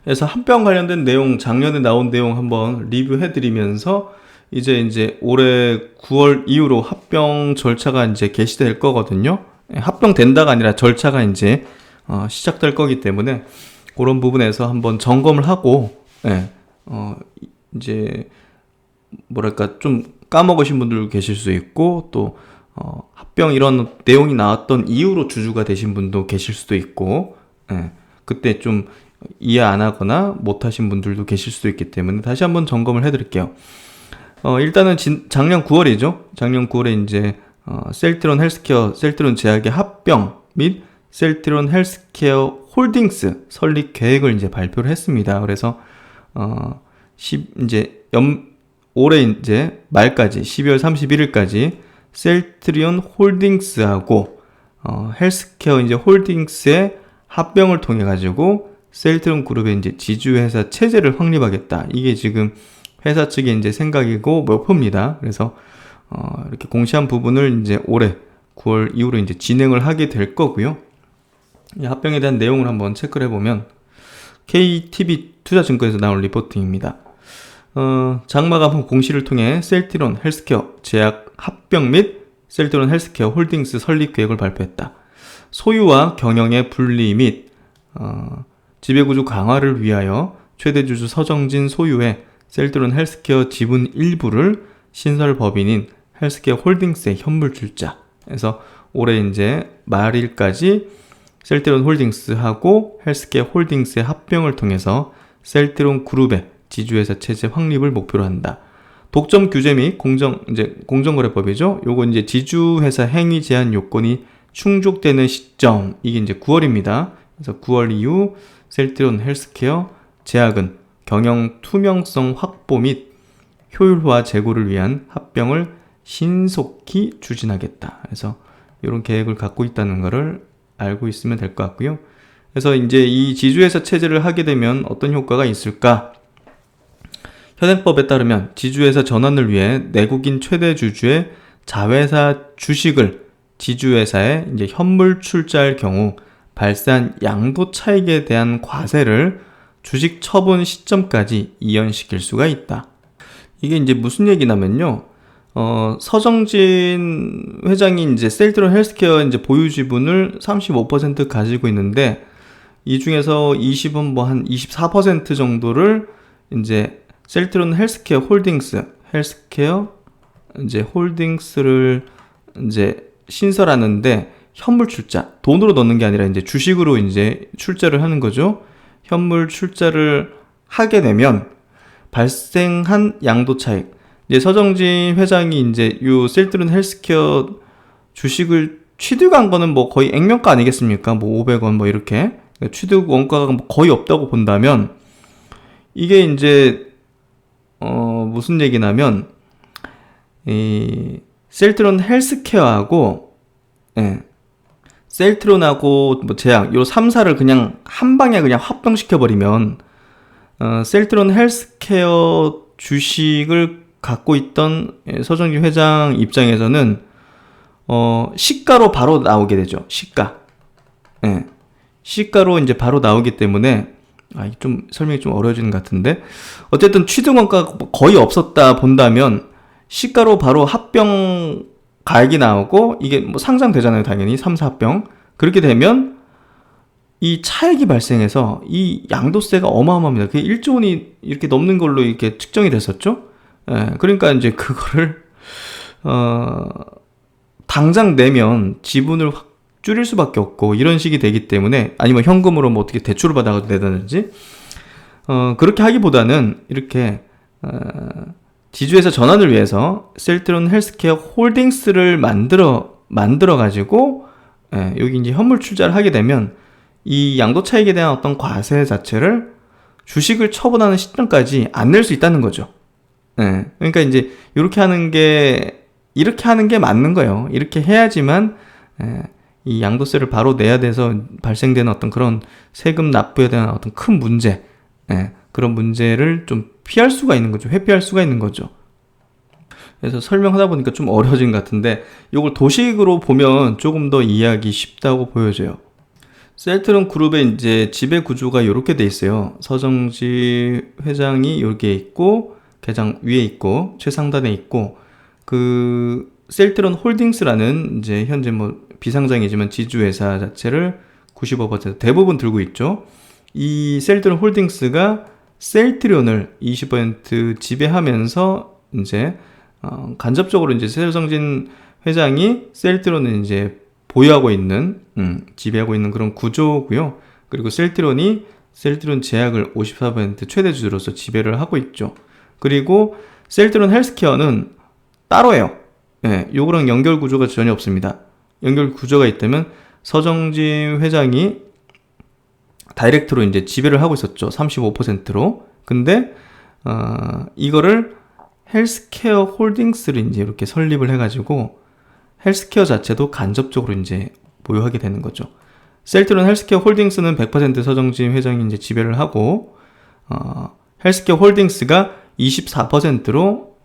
그래서 합병 관련된 내용, 작년에 나온 내용 한번 리뷰해드리면서 이제 올해 9월 이후로 합병 절차가 이제 개시될 거거든요. 합병된다가 아니라 절차가 이제 시작될 거기 때문에 그런 부분에서 한번 점검을 하고, 이제 뭐랄까 좀 까먹으신 분들 계실 수 있고, 또 합병 이런 내용이 나왔던 이후로 주주가 되신 분도 계실 수도 있고, 그때 좀 이해 안 하거나 못 하신 분들도 계실 수도 있기 때문에 다시 한번 점검을 해드릴게요. 일단은 작년 9월이죠. 작년 9월에 이제 셀트리온 헬스케어, 셀트리온 제약의 합병 및 셀트리온 헬스케어 홀딩스 설립 계획을 이제 발표를 했습니다. 그래서 올해 이제 말까지 12월 31일까지 셀트리온 홀딩스하고 헬스케어 이제 홀딩스의 합병을 통해 가지고 셀트리온 그룹의 이제 지주회사 체제를 확립하겠다. 이게 지금 회사 측의 이제 생각이고 목표입니다. 그래서 이렇게 공시한 부분을 이제 올해 9월 이후로 이제 진행을 하게 될 거고요. 이 합병에 대한 내용을 한번 체크를 해보면 KTB 투자증권에서 나온 리포팅입니다. 장마감 공시를 통해 셀트리온 헬스케어 제약 합병 및 셀트리온 헬스케어 홀딩스 설립 계획을 발표했다. 소유와 경영의 분리 및 지배구조 강화를 위하여 최대 주주 서정진 소유의 셀트리온 헬스케어 지분 일부를 신설 법인인 헬스케어 홀딩스에 현물 출자. 그래서 올해 이제 말일까지 셀트리온 홀딩스하고 헬스케어 홀딩스의 합병을 통해서 셀트리온 그룹의 지주회사 체제 확립을 목표로 한다. 독점 규제 및 공정거래법이죠. 요거 이제 지주회사 행위 제한 요건이 충족되는 시점, 이게 이제 9월입니다. 그래서 9월 이후 셀트리온 헬스케어 제약은 경영 투명성 확보 및 효율화 제고를 위한 합병을 신속히 추진하겠다. 그래서 이런 계획을 갖고 있다는 것을 알고 있으면 될 것 같고요. 그래서 이제 이 지주회사 체제를 하게 되면 어떤 효과가 있을까? 현행법에 따르면 지주회사 전환을 위해 내국인 최대 주주의 자회사 주식을 지주회사에 이제 현물 출자할 경우 발생한 양도 차익에 대한 과세를 주식 처분 시점까지 이연시킬 수가 있다. 이게 이제 무슨 얘기냐면요. 서정진 회장이 이제 셀트론 헬스케어 이제 보유 지분을 35% 가지고 있는데 이 중에서 20은 뭐 한 24% 정도를 이제 셀트론 헬스케어 홀딩스를 이제 신설하는데 현물 출자, 돈으로 넣는 게 아니라 이제 주식으로 이제 출자를 하는 거죠. 현물 출자를 하게 되면 발생한 양도 차익. 이제 서정진 회장이 이제 요 셀트론 헬스케어 주식을 취득한 거는 뭐 거의 액면가 아니겠습니까? 뭐 500원 뭐 이렇게. 취득 원가가 거의 없다고 본다면 이게 이제 무슨 얘기냐면 이 셀트론 헬스케어하고 셀트론하고 뭐 제약 요 3사를 그냥 한 방에 그냥 합병시켜 버리면 셀트론 헬스케어 주식을 갖고 있던 서정진 회장 입장에서는 시가로 바로 나오게 되죠. 시가로 이제 바로 나오기 때문에 좀 설명이 좀 어려워지는 것 같은데 어쨌든 취득 원가가 거의 없었다 본다면 시가로 바로 합병 가액이 나오고 이게 뭐 상장되잖아요. 당연히 3사 합병. 그렇게 되면 이 차익이 발생해서 이 양도세가 어마어마합니다. 그게 1조 원이 이렇게 넘는 걸로 이렇게 측정이 됐었죠. 그러니까 이제 그거를 당장 내면 지분을 확 줄일 수밖에 없고 이런 식이 되기 때문에 아니면 현금으로 뭐 어떻게 대출을 받아가도 되다든지 그렇게 하기보다는 이렇게 지주회사 전환을 위해서 셀트론 헬스케어 홀딩스를 만들어 가지고 여기 이제 현물 출자를 하게 되면 이 양도 차익에 대한 어떤 과세 자체를 주식을 처분하는 시점까지 안 낼 수 있다는 거죠. 그러니까 이제 이렇게 하는 게 맞는 거예요. 이렇게 해야지만 이 양도세를 바로 내야 돼서 발생되는 어떤 그런 세금 납부에 대한 어떤 큰 문제, 그런 문제를 좀 피할 수가 있는 거죠. 회피할 수가 있는 거죠. 그래서 설명하다 보니까 좀 어려워진 것 같은데 이걸 도식으로 보면 조금 더 이해하기 쉽다고 보여져요. 셀트론 그룹의 이제 지배 구조가 이렇게 돼 있어요. 서정진 회장이 여기에 있고 계장 위에 있고 최상단에 있고 그 셀트론 홀딩스라는 이제 현재 뭐 비상장이지만 지주회사 자체를 95% 대부분 들고 있죠. 이 셀트론 홀딩스가 셀트론을 20% 지배하면서 이제 간접적으로 이제 서정진 회장이 셀트론을 이제 보유하고 있는 지배하고 있는 그런 구조고요. 그리고 셀트론 제약을 54% 최대 주주로서 지배를 하고 있죠. 그리고 셀트론 헬스케어는 따로예요. 요거랑 연결 구조가 전혀 없습니다. 연결 구조가 있다면 서정진 회장이 다이렉트로 이제 지배를 하고 있었죠. 35%로. 근데 이거를 헬스케어 홀딩스를 이제 이렇게 설립을 해가지고 헬스케어 자체도 간접적으로 이제 보유하게 되는 거죠. 셀트론 헬스케어 홀딩스는 100% 서정진 회장이 이제 지배를 하고 헬스케어 홀딩스가 24%로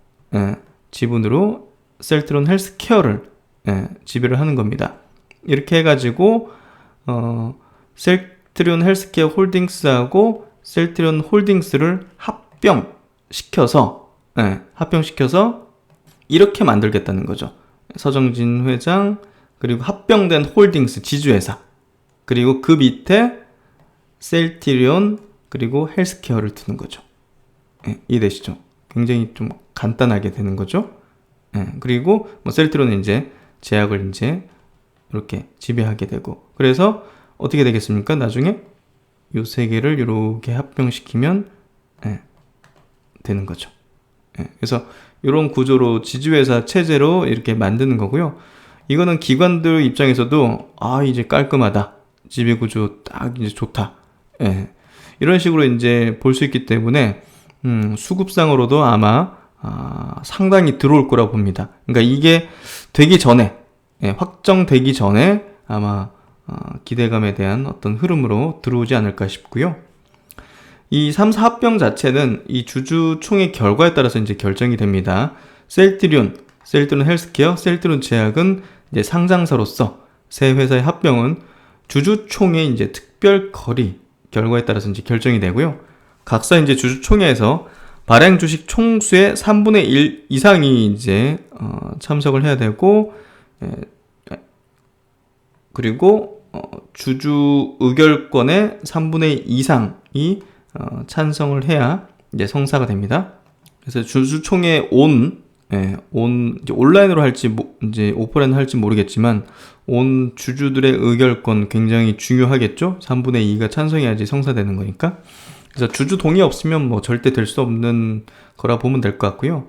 지분으로 셀트론 헬스케어를 지배를 하는 겁니다. 이렇게 해가지고 셀트론 헬스케어 홀딩스하고 셀트론 홀딩스를 합병시켜서 이렇게 만들겠다는 거죠. 서정진 회장 그리고 합병된 홀딩스 지주회사 그리고 그 밑에 셀트리온 그리고 헬스케어를 두는 거죠. 이해되시죠? 굉장히 좀 간단하게 되는 거죠. 그리고 뭐 셀트리온은 이제 제약을 이제 이렇게 지배하게 되고 그래서 어떻게 되겠습니까? 나중에 요 세 개를 이렇게 합병시키면 되는 거죠. 그래서 이런 구조로 지주회사 체제로 이렇게 만드는 거고요. 이거는 기관들 입장에서도 이제 깔끔하다. 지배구조 딱 이제 좋다. 이런 식으로 이제 볼 수 있기 때문에 수급상으로도 아마 상당히 들어올 거라고 봅니다. 그러니까 이게 되기 전에 확정되기 전에 아마 기대감에 대한 어떤 흐름으로 들어오지 않을까 싶고요. 이 3사 합병 자체는 이 주주총회 결과에 따라서 이제 결정이 됩니다. 셀트리온 헬스케어, 셀트리온 제약은 이제 상장사로서 세 회사의 합병은 주주총회 이제 특별 거리 결과에 따라서 이제 결정이 되고요. 각사 이제 주주총회에서 발행 주식 총수의 3분의 1 이상이 이제 참석을 해야 되고, 그리고 주주 의결권의 3분의 2 이상이 찬성을 해야 이제 성사가 됩니다. 그래서 주주총회 이제 온라인으로 할지 이제 오프라인으로 할지 모르겠지만 온 주주들의 의결권 굉장히 중요하겠죠. 3분의 2가 찬성해야지 성사되는 거니까. 그래서 주주 동의 없으면 뭐 절대 될 수 없는 거라 보면 될 것 같고요.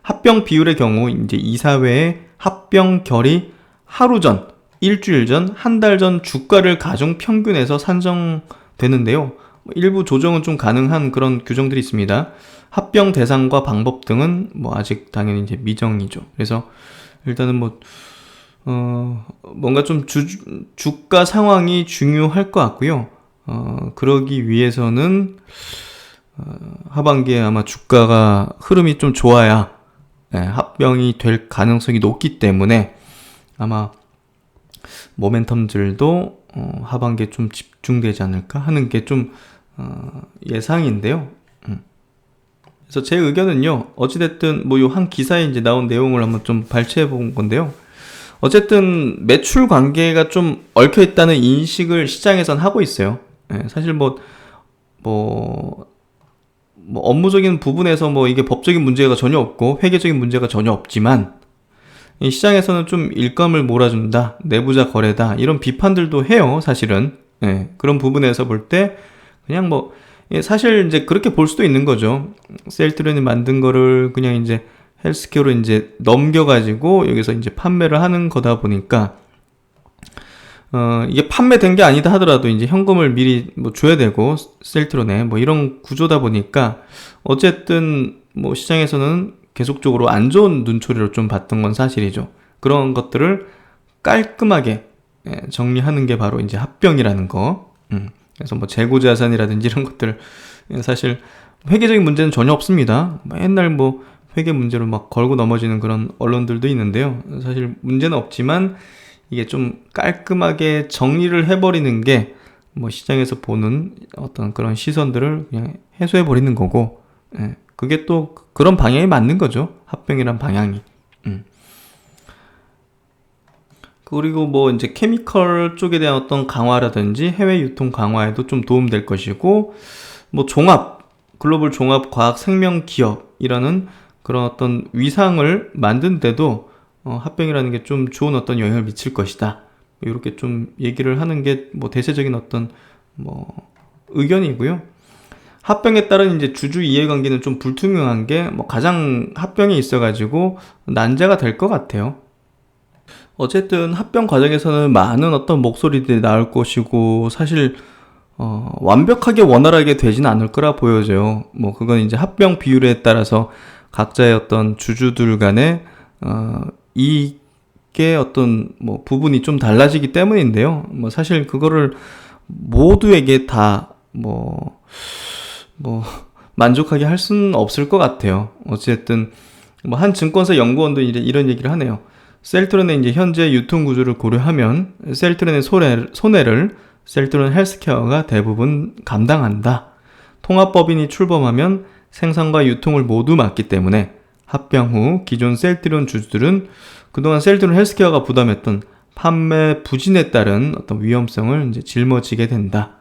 합병 비율의 경우 이제 이사회의 합병 결의 하루 전, 일주일 전, 한 달 전 주가를 가중 평균해서 산정되는데요. 일부 조정은 좀 가능한 그런 규정들이 있습니다. 합병 대상과 방법 등은 뭐 아직 당연히 이제 미정이죠. 그래서 일단은 뭔가 좀 주가 상황이 중요할 것 같고요. 그러기 위해서는 하반기에 아마 주가가 흐름이 좀 좋아야 합병이 될 가능성이 높기 때문에 아마 모멘텀들도 하반기에 좀 집중되지 않을까 하는 게 좀 예상인데요. 그래서 제 의견은요, 어찌됐든 뭐 요 한 기사에 이제 나온 내용을 한번 좀 발췌해 본 건데요. 어쨌든 매출 관계가 좀 얽혀 있다는 인식을 시장에선 하고 있어요. 사실 업무적인 부분에서 뭐 이게 법적인 문제가 전혀 없고 회계적인 문제가 전혀 없지만 이 시장에서는 좀 일감을 몰아준다, 내부자 거래다 이런 비판들도 해요. 사실은 그런 부분에서 볼 때 그냥 사실 이제 그렇게 볼 수도 있는 거죠. 셀트리온이 만든 거를 그냥 이제 헬스케어로 이제 넘겨가지고 여기서 이제 판매를 하는 거다 보니까 이게 판매된 게 아니다 하더라도 이제 현금을 미리 줘야 되고 셀트리온에 이런 구조다 보니까 어쨌든 시장에서는 계속적으로 안 좋은 눈초리로 좀 봤던 건 사실이죠. 그런 것들을 깔끔하게 정리하는 게 바로 이제 합병이라는 거. 그래서 재고자산이라든지 이런 것들 사실 회계적인 문제는 전혀 없습니다. 맨날 회계 문제로 막 걸고 넘어지는 그런 언론들도 있는데요. 사실 문제는 없지만 이게 좀 깔끔하게 정리를 해버리는 게 시장에서 보는 어떤 그런 시선들을 그냥 해소해버리는 거고, 그게 또 그런 방향이 맞는 거죠. 합병이란 방향이. 그리고 이제 케미컬 쪽에 대한 어떤 강화라든지 해외 유통 강화에도 좀 도움될 것이고, 글로벌 종합 과학 생명 기업이라는 그런 어떤 위상을 만드는데도 합병이라는 게 좀 좋은 어떤 영향을 미칠 것이다. 이렇게 좀 얘기를 하는 게 대세적인 어떤 의견이고요. 합병에 따른 이제 주주 이해관계는 좀 불투명한 게 가장 합병이 있어가지고 난제가 될 것 같아요. 어쨌든 합병 과정에서는 많은 어떤 목소리들이 나올 것이고 사실 완벽하게 원활하게 되지는 않을 거라 보여져요. 그건 이제 합병 비율에 따라서 각자의 어떤 주주들 간의 이익의 어떤 부분이 좀 달라지기 때문인데요. 사실 그거를 모두에게 다 만족하게 할 수는 없을 것 같아요. 어쨌든 한 증권사 연구원도 이런 얘기를 하네요. 셀트리온의 이제 현재 유통 구조를 고려하면 셀트리온의 손해를 셀트리온 헬스케어가 대부분 감당한다. 통합법인이 출범하면 생산과 유통을 모두 맡기 때문에 합병 후 기존 셀트리온 주주들은 그동안 셀트리온 헬스케어가 부담했던 판매 부진에 따른 어떤 위험성을 이제 짊어지게 된다.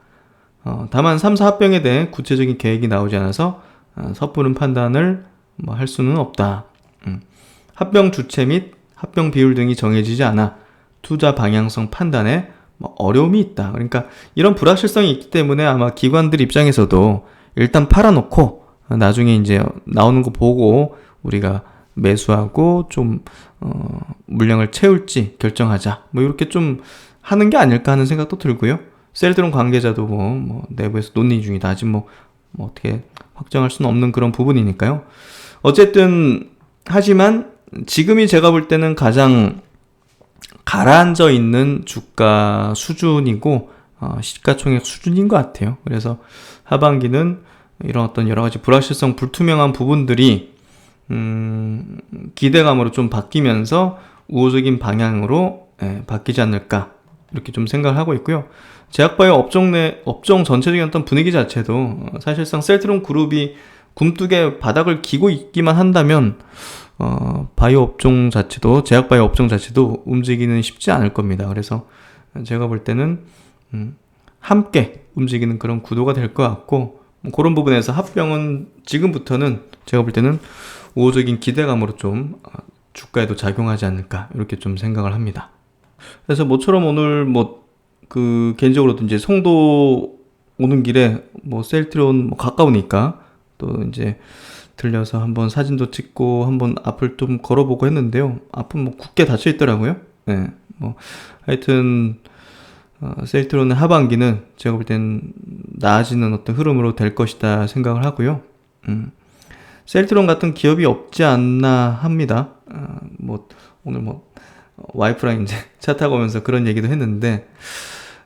다만 3사 합병에 대해 구체적인 계획이 나오지 않아서 섣부른 판단을 할 수는 없다. 합병 주체 및 합병 비율 등이 정해지지 않아 투자 방향성 판단에 어려움이 있다. 그러니까 이런 불확실성이 있기 때문에 아마 기관들 입장에서도 일단 팔아놓고 나중에 이제 나오는 거 보고 우리가 매수하고 좀 물량을 채울지 결정하자. 이렇게 좀 하는 게 아닐까 하는 생각도 들고요. 셀트리온 관계자도 내부에서 논의 중이다. 아직 어떻게 확정할 수는 없는 그런 부분이니까요. 어쨌든 하지만 지금이 제가 볼 때는 가장 가라앉아 있는 주가 수준이고 시가총액 수준인 것 같아요. 그래서 하반기는 이런 어떤 여러 가지 불확실성, 불투명한 부분들이 기대감으로 좀 바뀌면서 우호적인 방향으로 바뀌지 않을까 이렇게 좀 생각을 하고 있고요. 제약바이오 업종 전체적인 어떤 분위기 자체도 사실상 셀트론 그룹이 굼뜨게 바닥을 기고 있기만 한다면 바이오 업종 자체도, 제약바이오 업종 자체도 움직이는 쉽지 않을 겁니다. 그래서 제가 볼 때는 함께 움직이는 그런 구도가 될 것 같고, 그런 부분에서 합병은 지금부터는 제가 볼 때는 우호적인 기대감으로 좀 주가에도 작용하지 않을까 이렇게 좀 생각을 합니다. 그래서 모처럼 오늘 개인적으로도 이제 송도 오는 길에 셀트리온 가까우니까 또 이제 들려서 한번 사진도 찍고 한번 앞을 좀 걸어보고 했는데요. 앞은 굳게 닫혀 있더라고요. 네, 하여튼 셀트리온의 하반기는 제가 볼 땐 나아지는 어떤 흐름으로 될 것이다 생각을 하고요. 셀트리온 같은 기업이 없지 않나 합니다. 오늘 와이프랑 이제 차 타고 오면서 그런 얘기도 했는데,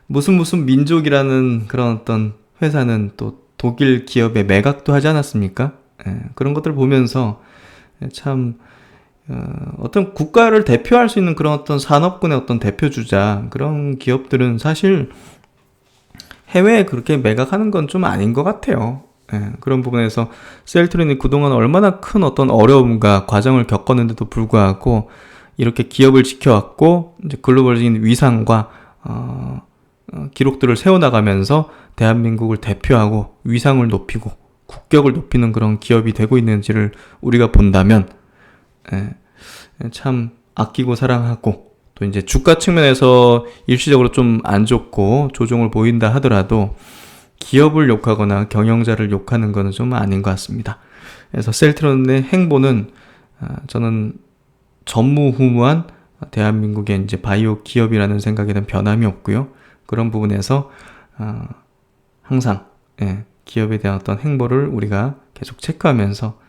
무슨 민족이라는 그런 어떤 회사는 또 독일 기업에 매각도 하지 않았습니까? 그런 것들 보면서 참 어떤 국가를 대표할 수 있는 그런 어떤 산업군의 어떤 대표주자, 그런 기업들은 사실 해외에 그렇게 매각하는 건 좀 아닌 것 같아요. 그런 부분에서 셀트리온이 그동안 얼마나 큰 어떤 어려움과 과정을 겪었는데도 불구하고 이렇게 기업을 지켜왔고, 이제 글로벌적인 위상과 기록들을 세워나가면서 대한민국을 대표하고 위상을 높이고 국격을 높이는 그런 기업이 되고 있는지를 우리가 본다면 참 아끼고 사랑하고, 또 이제 주가 측면에서 일시적으로 좀 안 좋고 조정을 보인다 하더라도 기업을 욕하거나 경영자를 욕하는 것은 좀 아닌 것 같습니다. 그래서 셀트리온의 행보는 저는 전무후무한 대한민국의 이제 바이오 기업이라는 생각에는 변함이 없고요. 그런 부분에서 항상 기업에 대한 어떤 행보를 우리가 계속 체크하면서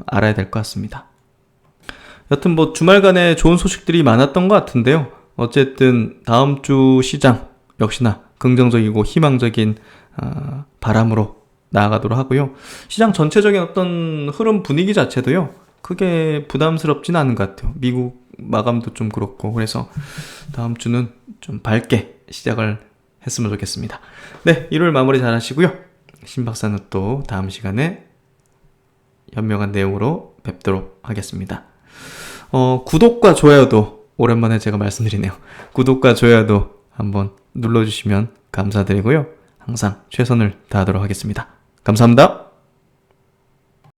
알아야 될 것 같습니다. 여튼 주말간에 좋은 소식들이 많았던 것 같은데요. 어쨌든 다음 주 시장 역시나 긍정적이고 희망적인 바람으로 나아가도록 하고요. 시장 전체적인 어떤 흐름 분위기 자체도요, 크게 부담스럽진 않은 것 같아요. 미국 마감도 좀 그렇고, 그래서 다음 주는 좀 밝게 시작을 했으면 좋겠습니다. 네, 일요일 마무리 잘 하시고요. 신박사는 또 다음 시간에 현명한 내용으로 뵙도록 하겠습니다. 구독과 좋아요도 오랜만에 제가 말씀드리네요. 구독과 좋아요도 한번 눌러주시면 감사드리고요. 항상 최선을 다하도록 하겠습니다. 감사합니다.